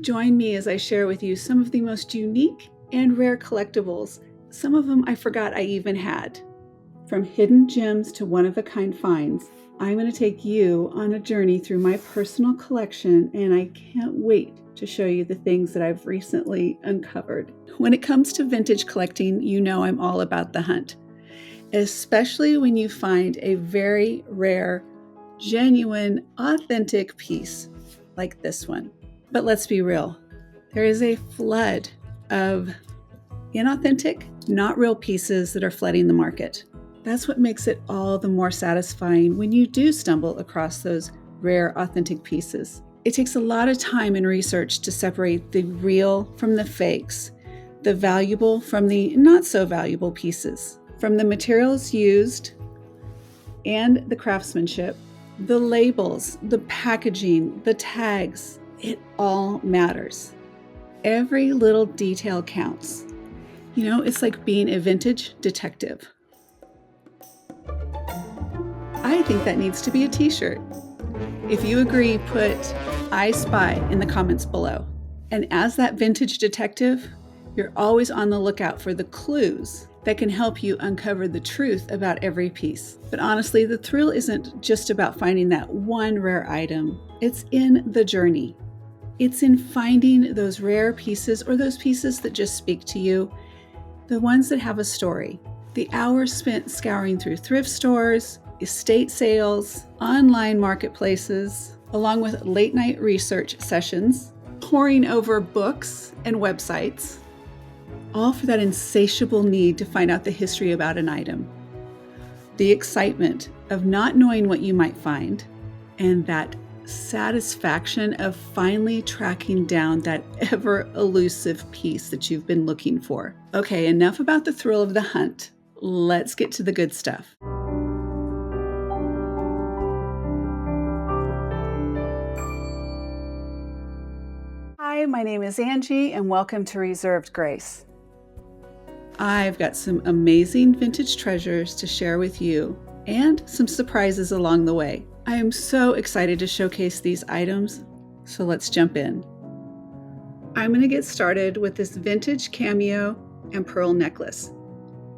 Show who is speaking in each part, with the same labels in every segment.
Speaker 1: Join me as I share with you some of the most unique and rare collectibles. Some of them I forgot I even had. From hidden gems to one-of-a-kind finds, I'm going to take you on a journey through my personal collection, and I can't wait to show you the things that I've recently uncovered. When it comes to vintage collecting, you know I'm all about the hunt, especially when you find a very rare, genuine, authentic piece like this one. But let's be real, there is a flood of inauthentic, not real pieces that are flooding the market. That's what makes it all the more satisfying when you do stumble across those rare, authentic pieces. It takes a lot of time and research to separate the real from the fakes, the valuable from the not so valuable pieces. From the materials used and the craftsmanship, the labels, the packaging, the tags, it all matters. Every little detail counts. You know, it's like being a vintage detective. I think that needs to be a t-shirt. If you agree, put "I spy" in the comments below. And as that vintage detective, you're always on the lookout for the clues that can help you uncover the truth about every piece. But honestly, the thrill isn't just about finding that one rare item. It's in the journey. It's in finding those rare pieces, or those pieces that just speak to you, the ones that have a story. The hours spent scouring through thrift stores, estate sales, online marketplaces, along with late night research sessions, poring over books and websites, all for that insatiable need to find out the history about an item. The excitement of not knowing what you might find, and that satisfaction of finally tracking down that ever elusive piece that you've been looking for. Okay, enough about the thrill of the hunt. Let's get to the good stuff. Hi, my name is Angie, and welcome to Reserved Grace. I've got some amazing vintage treasures to share with you, and some surprises along the way. I am so excited to showcase these items, so let's jump in. I'm going to get started with this vintage cameo and pearl necklace.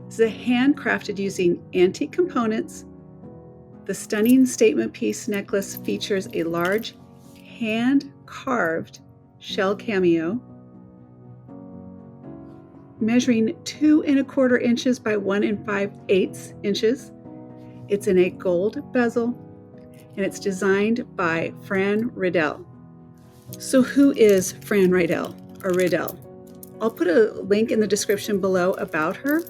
Speaker 1: This is a handcrafted using antique components. The stunning statement piece necklace features a large hand-carved shell cameo measuring 2 1/4 inches by 1 5/8 inches. It's in a gold bezel, and it's designed by Fran Riddell. So who is Fran Riddell, or Riddell? I'll put a link in the description below about her.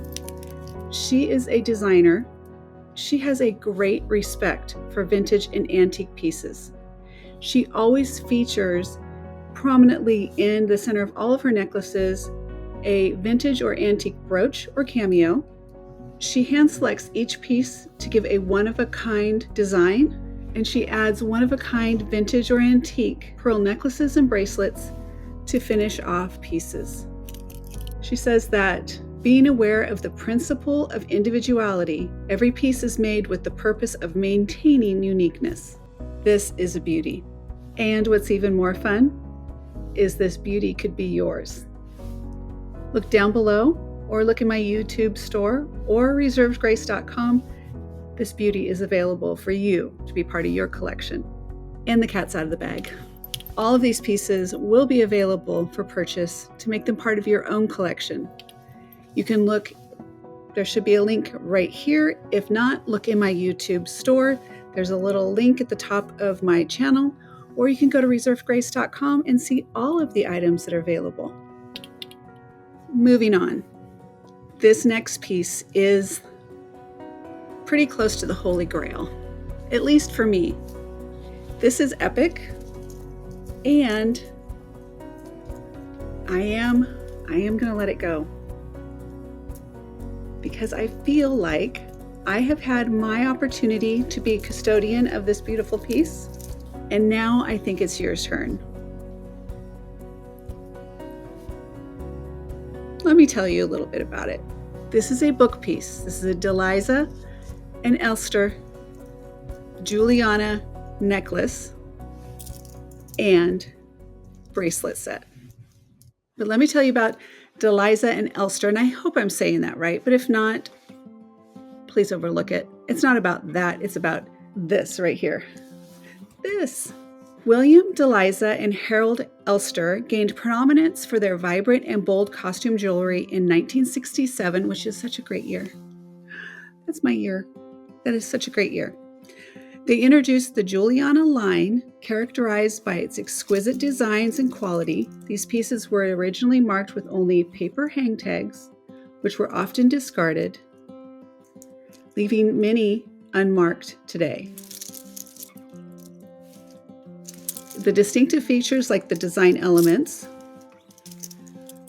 Speaker 1: She is a designer. She has a great respect for vintage and antique pieces. She always features prominently in the center of all of her necklaces a vintage or antique brooch or cameo. She hand selects each piece to give a one-of-a-kind design, and she adds one-of-a-kind vintage or antique pearl necklaces and bracelets to finish off pieces. She says that being aware of the principle of individuality, every piece is made with the purpose of maintaining uniqueness. This is a beauty. And what's even more fun is this beauty could be yours. Look down below, or look in my YouTube store or reservedgrace.com. This beauty is available for you to be part of your collection. And the cat's out of the bag. All of these pieces will be available for purchase to make them part of your own collection. You can look, there should be a link right here. If not, look in my YouTube store. There's a little link at the top of my channel, or you can go to reservedgrace.com and see all of the items that are available. Moving on. This next piece is pretty close to the Holy Grail, at least for me. This is epic, and I am going to let it go because I feel like I have had my opportunity to be custodian of this beautiful piece, and now I think it's your turn. Let me tell you a little bit about it. This is a book piece. This is a Deliza and Elster Juliana necklace and bracelet set. But let me tell you about Deliza and Elster, and I hope I'm saying that right, but if not, please overlook it. It's not about that, it's about this right here. This. William Deliza and Harold Elster gained prominence for their vibrant and bold costume jewelry in 1967, which is such a great year. That's my year. That is such a great year. They introduced the Juliana line, characterized by its exquisite designs and quality. These pieces were originally marked with only paper hang tags, which were often discarded, leaving many unmarked today. The distinctive features like the design elements.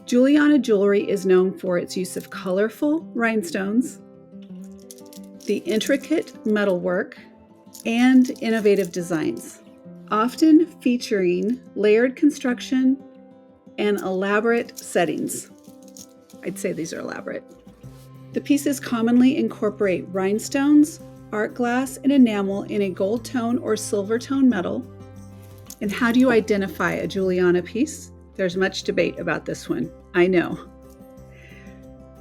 Speaker 1: Juliana jewelry is known for its use of colorful rhinestones, the intricate metalwork, and innovative designs, often featuring layered construction and elaborate settings. I'd say these are elaborate. The pieces commonly incorporate rhinestones, art glass, and enamel in a gold tone or silver tone metal. And how do you identify a Juliana piece? There's much debate about this one, I know.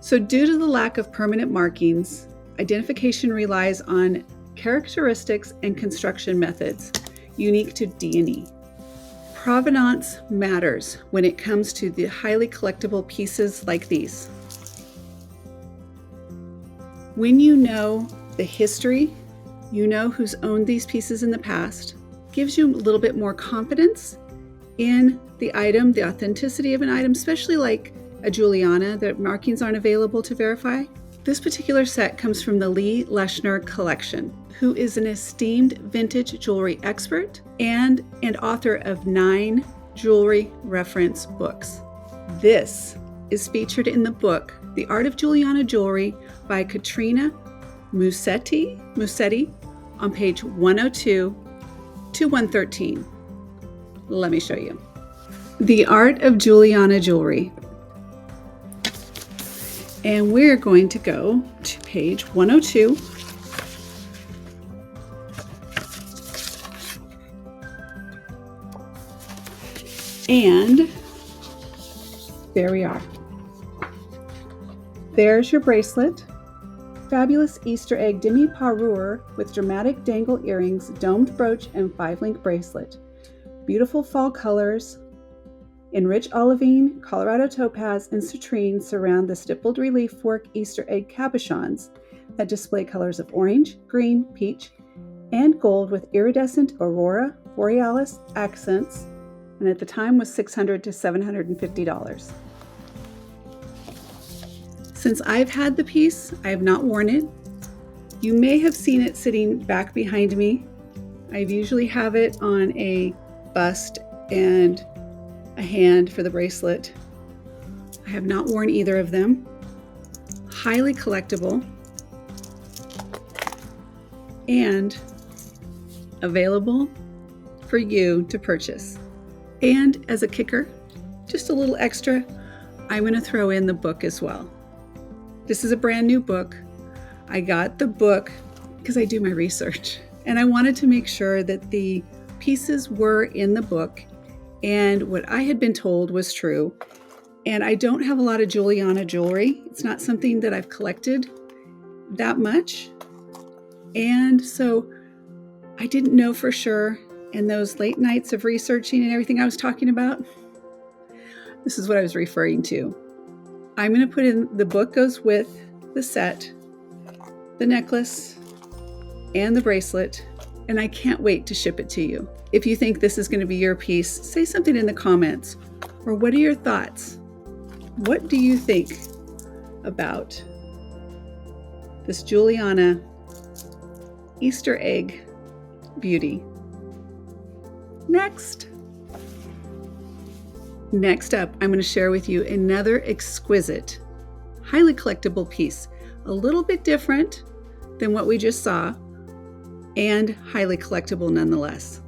Speaker 1: So due to the lack of permanent markings, identification relies on characteristics and construction methods unique to D&E. Provenance matters when it comes to the highly collectible pieces like these. When you know the history, you know who's owned these pieces in the past, gives you a little bit more confidence in the item, the authenticity of an item, especially like a Juliana that markings aren't available to verify. This particular set comes from the Lee Leschner collection, who is an esteemed vintage jewelry expert and author of 9 jewelry reference books. This is featured in the book, The Art of Juliana Jewelry by Katrina Musetti on page 102 to 113. Let me show you. The Art of Juliana Jewelry. And we're going to go to page 102. And there we are. There's your bracelet. Fabulous Easter egg demi-parure with dramatic dangle earrings, domed brooch, and 5-link bracelet. Beautiful fall colors in rich olivine, Colorado topaz, and citrine surround the stippled relief work Easter egg cabochons that display colors of orange, green, peach, and gold with iridescent aurora borealis accents, and at the time was $600 to $750. Since I've had the piece, I have not worn it. You may have seen it sitting back behind me. I usually have it on a bust and a hand for the bracelet. I have not worn either of them. Highly collectible and available for you to purchase. And as a kicker, just a little extra, I'm going to throw in the book as well. This is a brand new book. I got the book because I do my research, and I wanted to make sure that the pieces were in the book and what I had been told was true. And I don't have a lot of Juliana jewelry. It's not something that I've collected that much. And so I didn't know for sure. And those late nights of researching and everything I was talking about, this is what I was referring to. I'm going to put in the book goes with the set, the necklace, and the bracelet, and I can't wait to ship it to you. If you think this is going to be your piece, say something in the comments. Or what are your thoughts? What do you think about this Juliana Easter egg beauty? Next up, I'm going to share with you another exquisite, highly collectible piece, a little bit different than what we just saw, and highly collectible nonetheless.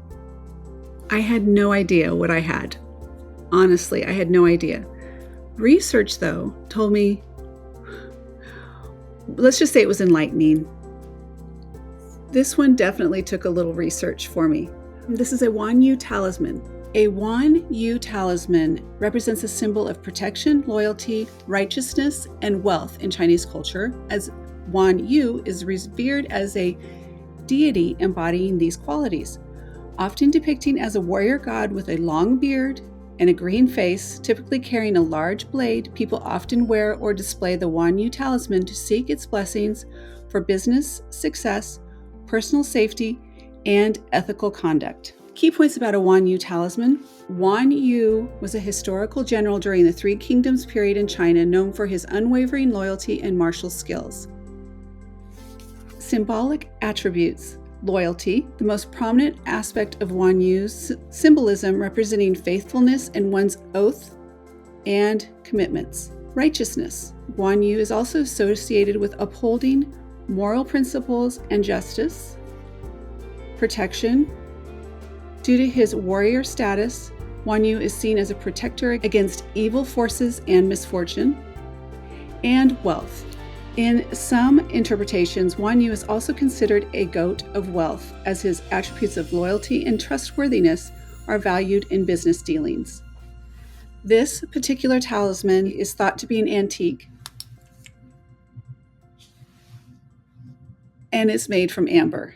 Speaker 1: I had no idea what I had. Honestly, I had no idea. Research, though, told me, let's just say it was enlightening. This one definitely took a little research for me. This is a wanu talisman. A wanu talisman represents a symbol of protection, loyalty, righteousness, and wealth in Chinese culture, as wanu is revered as a deity embodying these qualities. Often depicting as a warrior god with a long beard and a green face, typically carrying a large blade, people often wear or display the wanu talisman to seek its blessings for business success, personal safety, and ethical conduct. Key points about a wanu talisman. Wanu was a historical general during the Three Kingdoms period in China, known for his unwavering loyalty and martial skills. Symbolic attributes. Loyalty, the most prominent aspect of wanu's symbolism, representing faithfulness and one's oath and commitments. Righteousness. Wanu is also associated with upholding moral principles and justice. Protection. Due to his warrior status, wanu is seen as a protector against evil forces and misfortune. And wealth. In some interpretations, wanu is also considered a goat of wealth, as his attributes of loyalty and trustworthiness are valued in business dealings. This particular talisman is thought to be an antique and is made from amber.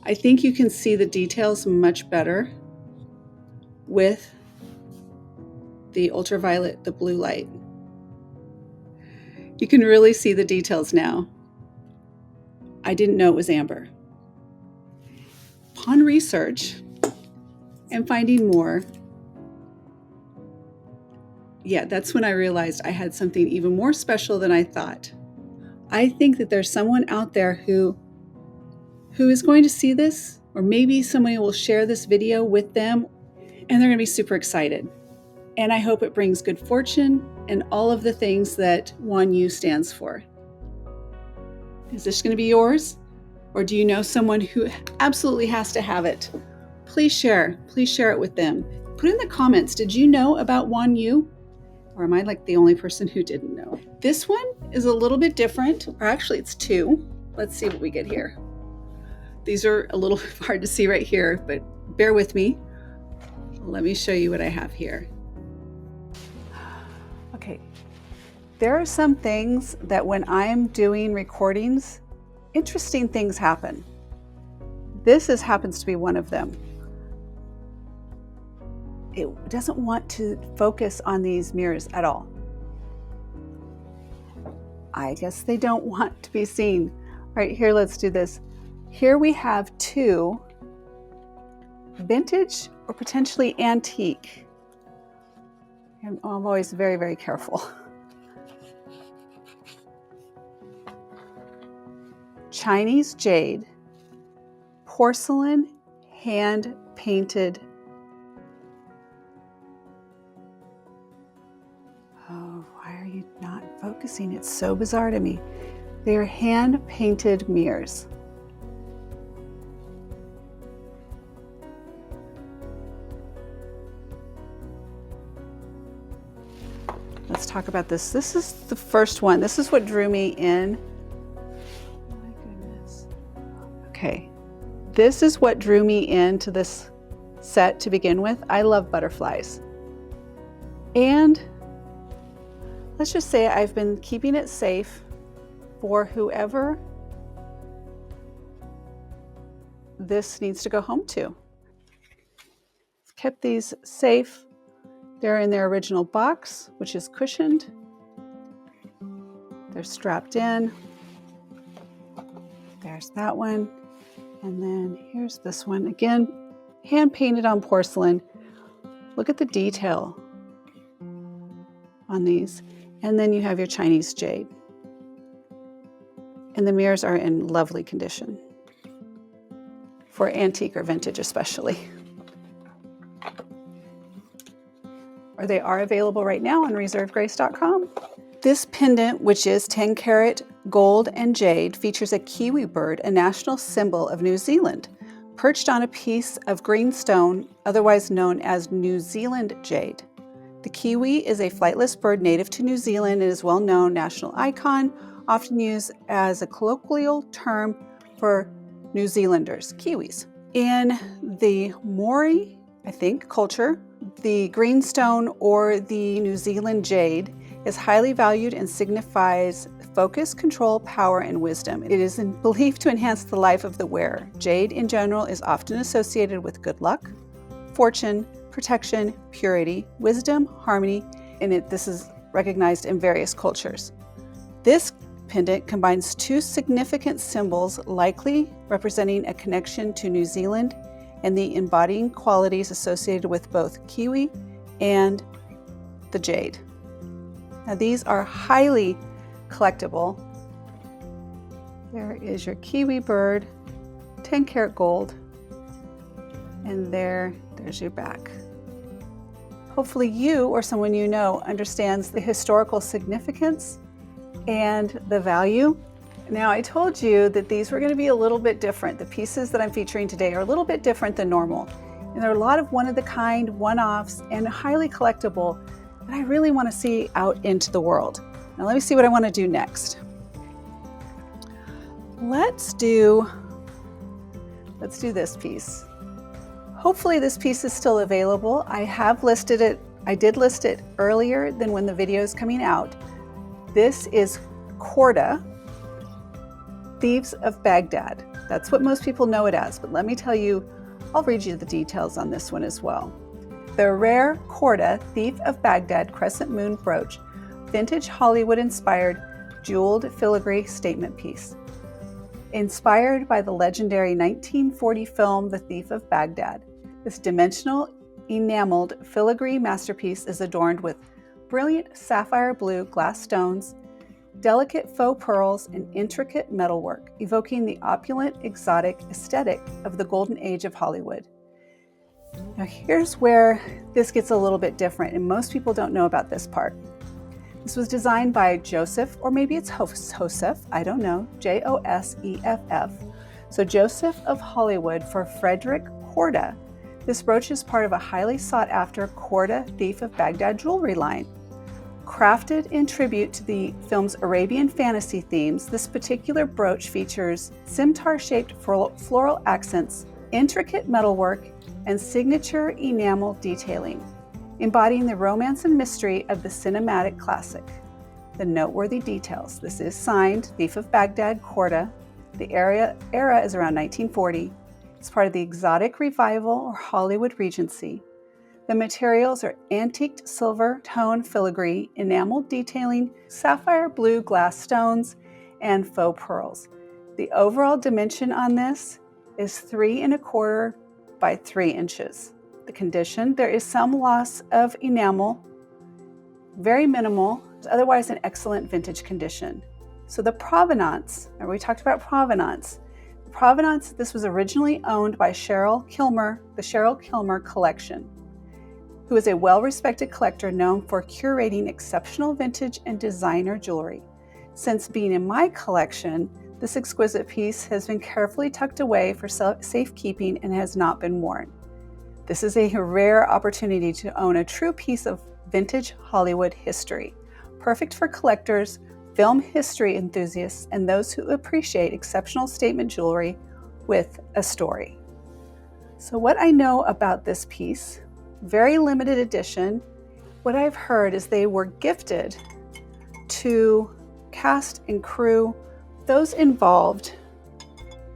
Speaker 1: I think you can see the details much better with the ultraviolet, the blue light. You can really see the details now. I didn't know it was amber. Upon research and finding more, that's when I realized I had something even more special than I thought. I think that there's someone out there who is going to see this, or maybe somebody will share this video with them, and they're going to be super excited. And I hope it brings good fortune and all of the things that wanu stands for. Is this going to be yours? Or do you know someone who absolutely has to have it? Please share it with them. Put in the comments, did you know about wanu? Or am I like the only person who didn't know? This one is a little bit different, or actually it's two. Let's see what we get here. These are a little hard to see right here, but bear with me. Let me show you what I have here. Okay, there are some things that when I'm doing recordings, interesting things happen. This happens to be one of them. It doesn't want to focus on these mirrors at all. I guess they don't want to be seen. All right, here, let's do this. Here we have two vintage or potentially antique. I'm always very, very careful. Chinese jade, porcelain, hand painted. Oh, why are you not focusing? It's so bizarre to me. They are hand painted mirrors. Let's talk about this. This is the first one. This is what drew me in. Oh my goodness. Okay. This is what drew me into this set to begin with. I love butterflies. And let's just say I've been keeping it safe for whoever this needs to go home to. I've kept these safe. They're in their original box, which is cushioned. They're strapped in. There's that one. And then here's this one. Again, hand painted on porcelain. Look at the detail on these. And then you have your Chinese jade. And the mirrors are in lovely condition for antique or vintage especially. Or they are available right now on reservegrace.com. This pendant, which is 10 karat gold and jade, features a kiwi bird, a national symbol of New Zealand, perched on a piece of green stone, otherwise known as New Zealand jade. The kiwi is a flightless bird native to New Zealand and is a well-known national icon, often used as a colloquial term for New Zealanders, Kiwis. In the Maori, I think, culture, the greenstone or the New Zealand jade is highly valued and signifies focus, control, power, and wisdom. It is believed to enhance the life of the wearer. Jade in general is often associated with good luck, fortune, protection, purity, wisdom, harmony, and this is recognized in various cultures. This pendant combines two significant symbols, likely representing a connection to New Zealand and the embodying qualities associated with both kiwi and the jade. Now these are highly collectible. There is your kiwi bird, 10 karat gold, and there's your back. Hopefully you or someone you know understands the historical significance and the value. Now, I told you that these were going to be a little bit different. The pieces that I'm featuring today are a little bit different than normal. And there are a lot of one-of-the-kind, one-offs, and highly collectible that I really want to see out into the world. Now, let me see what I want to do next. Let's do this piece. Hopefully this piece is still available. I have listed it. I did list it earlier than when the video is coming out. This is Corda, Thieves of Baghdad. That's what most people know it as, but let me tell you, I'll read you the details on this one as well. The rare Corda, Thief of Baghdad crescent moon brooch, vintage Hollywood-inspired jeweled filigree statement piece. Inspired by the legendary 1940 film The Thief of Baghdad, this dimensional enameled filigree masterpiece is adorned with brilliant sapphire blue glass stones, delicate faux pearls, and intricate metalwork, evoking the opulent, exotic aesthetic of the golden age of Hollywood. Now here's where this gets a little bit different, and most people don't know about this part. This was designed by Joseph, or maybe it's Joseph, I don't know, Joseff. So Joseph of Hollywood for Frederick Corda. This brooch is part of a highly sought after Corda Thief of Baghdad jewelry line. Crafted in tribute to the film's Arabian fantasy themes, this particular brooch features scimitar-shaped floral accents, intricate metalwork, and signature enamel detailing, embodying the romance and mystery of the cinematic classic. The noteworthy details. This is signed Thief of Baghdad Corda. The era is around 1940. It's part of the exotic revival or Hollywood Regency. The materials are antiqued silver tone filigree, enamel detailing, sapphire blue glass stones, and faux pearls. The overall dimension on this is 3 1/4 by 3 inches. The condition, there is some loss of enamel, very minimal, otherwise in excellent vintage condition. So the provenance, remember we talked about provenance. Provenance, this was originally owned by Cheryl Kilmer, the Cheryl Kilmer Collection, who is a well-respected collector known for curating exceptional vintage and designer jewelry. Since being in my collection, this exquisite piece has been carefully tucked away for safekeeping and has not been worn. This is a rare opportunity to own a true piece of vintage Hollywood history, perfect for collectors, film history enthusiasts, and those who appreciate exceptional statement jewelry with a story. So what I know about this piece, very limited edition, what I've heard is they were gifted to cast and crew, those involved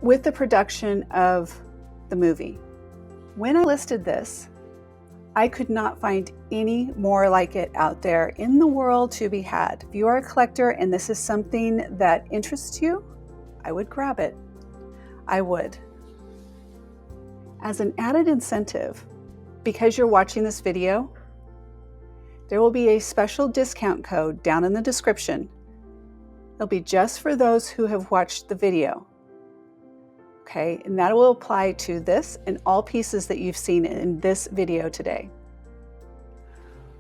Speaker 1: with the production of the movie. When I listed this, I could not find any more like it out there in the world to be had. If you are a collector and this is something that interests you, I would grab it. I would. As an added incentive, because you're watching this video, there will be a special discount code down in the description. It'll be just for those who have watched the video. Okay, and that will apply to this and all pieces that you've seen in this video today.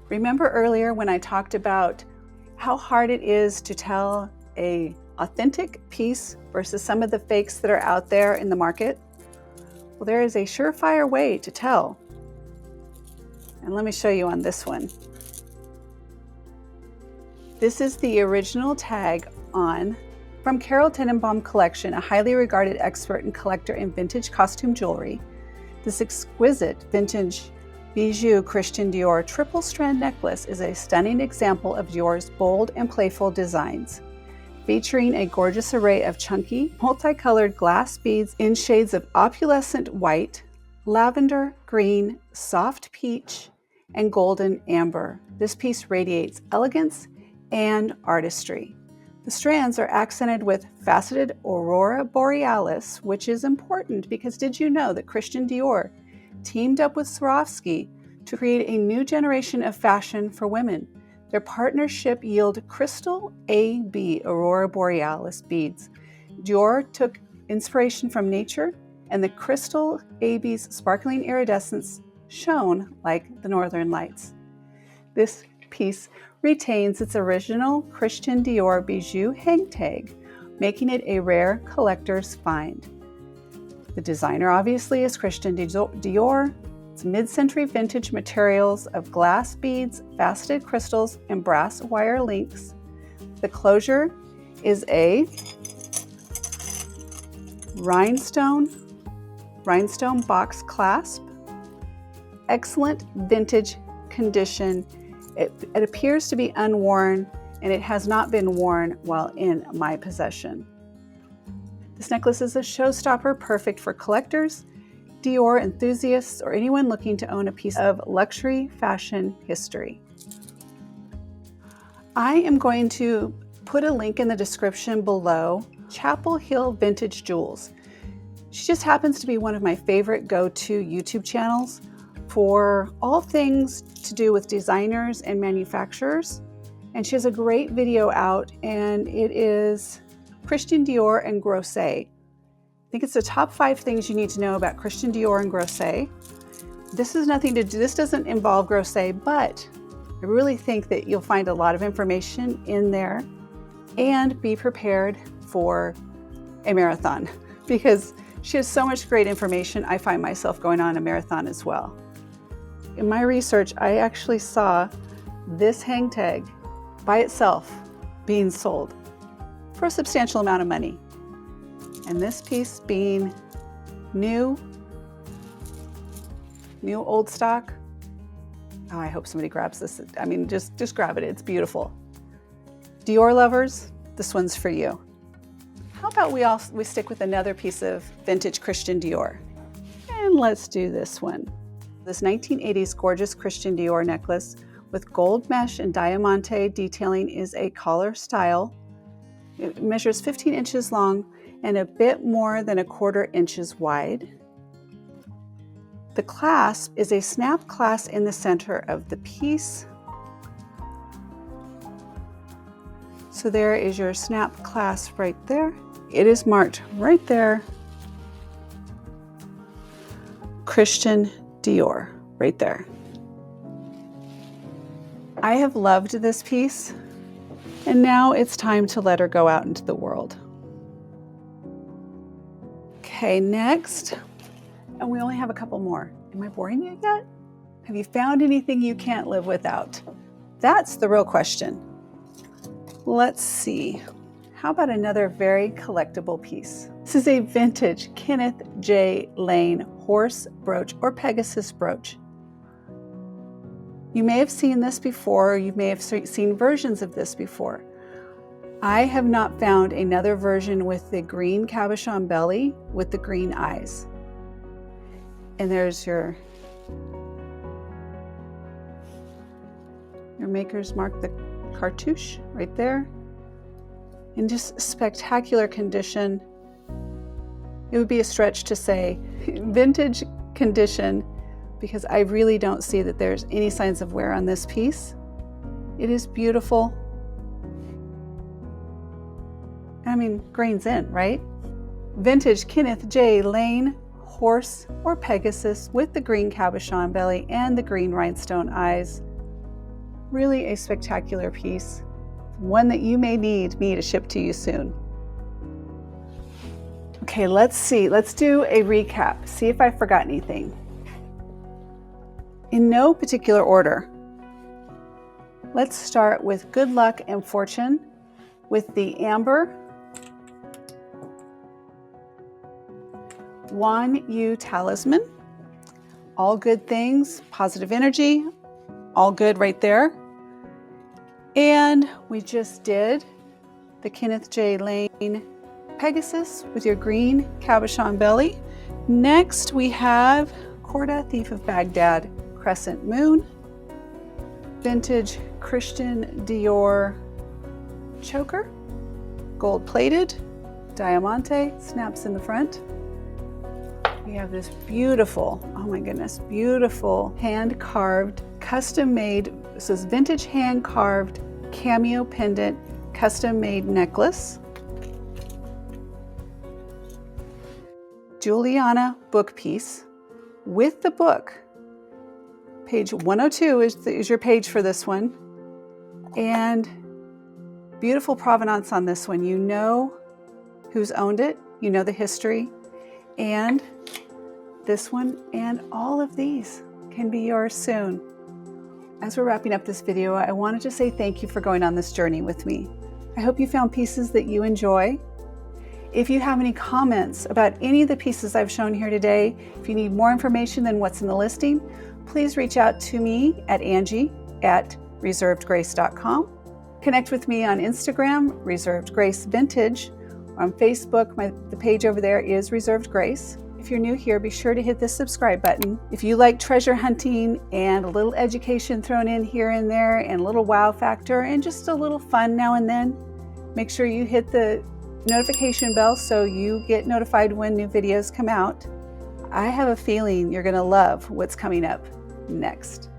Speaker 1: Remember earlier when I talked about how hard it is to tell an authentic piece versus some of the fakes that are out there in the market? Well, there is a surefire way to tell. And let me show you on this one. This is the original tag on From Carol Tenenbaum Collection, a highly regarded expert and collector in vintage costume jewelry, this exquisite vintage bijou Christian Dior triple strand necklace is a stunning example of Dior's bold and playful designs, featuring a gorgeous array of chunky, multicolored glass beads in shades of opalescent white, lavender, green, soft peach, and golden amber. This piece radiates elegance and artistry. The strands are accented with faceted aurora borealis, which is important because did you know that Christian Dior teamed up with Swarovski to create a new generation of fashion for women? Their partnership yielded crystal AB aurora borealis beads. Dior took inspiration from nature, and the crystal AB's sparkling iridescence shone like the northern lights. This piece retains its original Christian Dior bijou hang tag, making it a rare collector's find. The designer obviously is Christian Dior. It's mid-century vintage materials of glass beads, faceted crystals, and brass wire links. The closure is a rhinestone box clasp. Excellent vintage condition. It appears to be unworn, and it has not been worn while in my possession. This necklace is a showstopper, perfect for collectors, Dior enthusiasts, or anyone looking to own a piece of luxury fashion history. I am going to put a link in the description below, Chapel Hill Vintage Jewels. She just happens to be one of my favorite go-to YouTube channels for all things to do with designers and manufacturers. And she has a great video out, and it is Christian Dior and Grosset. I think it's the top 5 things you need to know about Christian Dior and Grosset. This is nothing to do, this doesn't involve Grosset, but I really think that you'll find a lot of information in there, and be prepared for a marathon because she has so much great information. I find myself going on a marathon as well. In my research, I actually saw this hang tag by itself being sold for a substantial amount of money. And this piece being new old stock. Oh, I hope somebody grabs this. I mean, just grab it. It's beautiful. Dior lovers, this one's for you. How about we stick with another piece of vintage Christian Dior? And let's do this one. This 1980s gorgeous Christian Dior necklace with gold mesh and diamante detailing is a collar style. It measures 15 inches long and a bit more than 1/4 inches wide. The clasp is a snap clasp in the center of the piece. So there is your snap clasp right there. It is marked right there, Christian Dior, right there. I have loved this piece, and now it's time to let her go out into the world. Okay, next, and we only have a couple more. Am I boring you yet? Have you found anything you can't live without? That's the real question. Let's see. How about another very collectible piece? This is a vintage Kenneth J Lane horse brooch or Pegasus brooch. You may have seen this before, or you may have seen versions of this before. I have not found another version with the green cabochon belly with the green eyes. And there's your maker's mark, the cartouche right there. In just spectacular condition. It would be a stretch to say vintage condition because I really don't see that there's any signs of wear on this piece. It is beautiful. I mean, grains in, right? Vintage Kenneth J Lane horse or Pegasus with the green cabochon belly and the green rhinestone eyes. Really a spectacular piece. One that you may need me to ship to you soon. Okay, let's see. Let's do a recap. See if I forgot anything. In no particular order. Let's start with good luck and fortune with the amber wanu talisman. All good things, positive energy, all good right there. And we just did the Kenneth J Lane Pegasus with your green cabochon belly. Next we have Corda, Thief of Baghdad Crescent Moon, vintage Christian Dior choker, gold plated, diamante, snaps in the front. We have this beautiful, oh my goodness, beautiful hand carved, custom made, this is vintage hand carved Cameo pendant, custom made necklace. Juliana book piece with the book. Page 102 is your page for this one. And beautiful provenance on this one. You know who's owned it, you know the history, and this one and all of these can be yours soon. As we're wrapping up this video, I wanted to say thank you for going on this journey with me. I hope you found pieces that you enjoy. If you have any comments about any of the pieces I've shown here today, if you need more information than what's in the listing, please reach out to me at Angie@reservedgrace.com. Connect with me on Instagram, Reserved Grace Vintage. On Facebook, the page over there is Reserved Grace. If you're new here, be sure to hit the subscribe button. If you like treasure hunting and a little education thrown in here and there and a little wow factor and just a little fun now and then, make sure you hit the notification bell so you get notified when new videos come out. I have a feeling you're going to love what's coming up next.